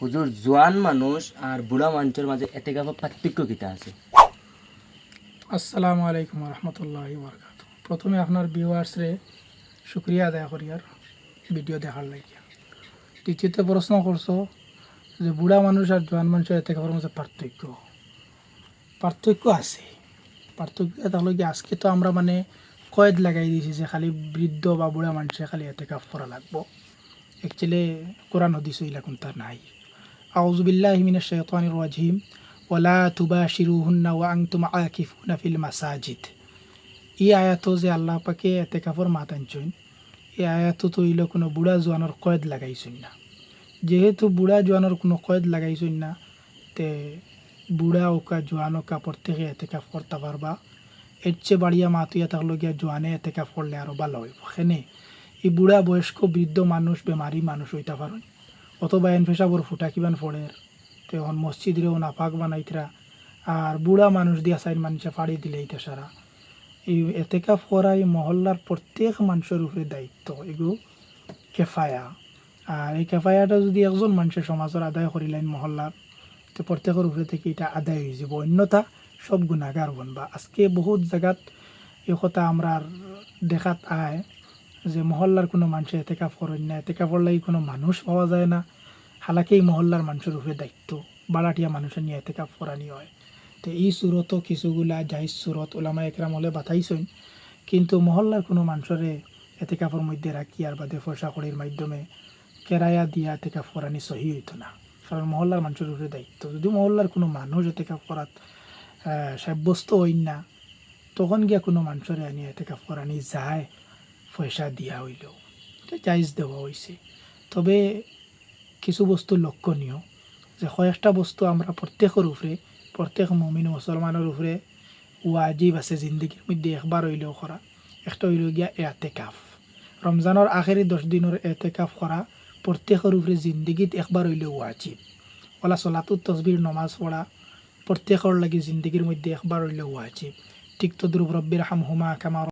হুজুর জোয়ান মানুষ আর বুড়া মানুষের মাঝে এতেকাফের পার্থক্য কিটা আছে? আসসালামু আলাইকুম রহমতুল্লাহি বরকাত। প্রথমে আপনার ভিউয়ার্সরে শুক্রিয়া আদায় করি আর ভিডিও দেখার লাগে। দ্বিতীয়ত প্রশ্ন করছো যে বুড়া মানুষ আর জোয়ান মানুষের এতেকাফের মধ্যে পার্থক্য আছে। পার্থক্য তাহলে কি আজকে তো আমরা কয়েদ লাগাই দিয়েছি যে খালি বৃদ্ধ বা বুড়া মানুষে খালি এতেকাফ করা লাগবো। অ্যাকচুয়ালি কোরআন হাদিস এরকম তা নাই। আউযু বিল্লাহি মিনাশ শাইতানির রাজিম ওয়ালা তুবাশিরুহুন্না ওয়া আনতুম আকিফুনা ফিল মাসাজিদ। এই আয়াত যে আল্লাহ পাকে এতেকাফর মাত আনছেন, এই আয়াত তো হইল কোনো বুড়া জোয়ানোর কয়েদ লাগাইছেন না। যেহেতু বুড়া জোয়ানোর কোনো কয়েদ লাগাইছেন না, তে বুড়া ওকা জোয়ান ওকা প্রত্যেকে এতেকাফ করতে পারবা। এর চেয়ে বাড়িয়া মাতুয়া থাকলো গিয়া জোয়ানে এতেকাফ করলে আরও ভালো হইব। সেনে এই বুড়া বয়স্ক বৃদ্ধ মানুষ বেমারি মানুষ হইতে পারেন, অথবা এন পেশাবর ফুটা কিবান ফোড়ের তখন মসজিদেরও নাপাক বানাইতরা, আর বুড়া মানুষ দিয়া সাইড মানুষে ফাড়ি দিলে এইটা সারা এই এতেকাফ করা এই মহল্লার প্রত্যেক মানুষের উপরে দায়িত্ব, এগুলো কেফায়া। আর এই কেফায়াটা যদি একজন মানুষের সমাজের আদায় করিলেন মহল্লার, তো প্রত্যেকের উপরে থেকে এটা আদায় হয়ে যাব, অন্যথা সব গুণাগার বনবা। আজকে বহুত জায়গাত এই কথা আমরা দেখাত আয় যে মহল্লার কোনো মানুষে এতেকাফ করেন না, এতেকাফর লাগি কোনো মানুষ পাওয়া যায় না। হালাকি এই মহল্লার মানুষের উপরে দায়িত্ব বাড়াটিয়া মানুষের নিয়ে এতেকাফ করানি হয়। তো এই সুরতও কিছুগুলা জাহিজ সুরত ওলামা একরাম হলে বাতাইছেন, কিন্তু মহল্লার কোনো মানুষরে এতেকাফের মধ্যে রাখি আর বাদে পয়সা কড়ির মাধ্যমে কেরায়া দিয়া এতেকাফ করানি সহি হইতো না, কারণ মহল্লার মানুষের উপরে দায়িত্ব। যদি মহল্লার কোনো মানুষ এতেকাফ করাত সাব্যস্ত হইন না, তখন গিয়া কোনো মানুষরে আনি এতেকাফ করানি যায় পয়সা দিয়া হইলেও এটা জায়জ দেওয়া হয়েছে। তবে কিছু বস্তু লক্ষণীয় যে কয়েকটা বস্তু আমরা প্রত্যেকের উপরে, প্রত্যেক মুমিন মুসলমানের উপরে ওয়াজিব আছে জিন্দগির মধ্যে একবার হইলেও করা। একটা হইল গিয়া এতেকাফ, রমজানের আখেরি 10 দিনের এতেকাফ করা প্রত্যেকের উপরে জিন্দগিত একবার হইলেও ওয়াজিব। ওলা সলাতুত তসবির নমাজ পড়া প্রত্যেকের লাগি জিন্দগির মধ্যে একবার হইলেও ওয়াজিব। ঠিক তদ্রুপ রব্বির হামহুমা কামা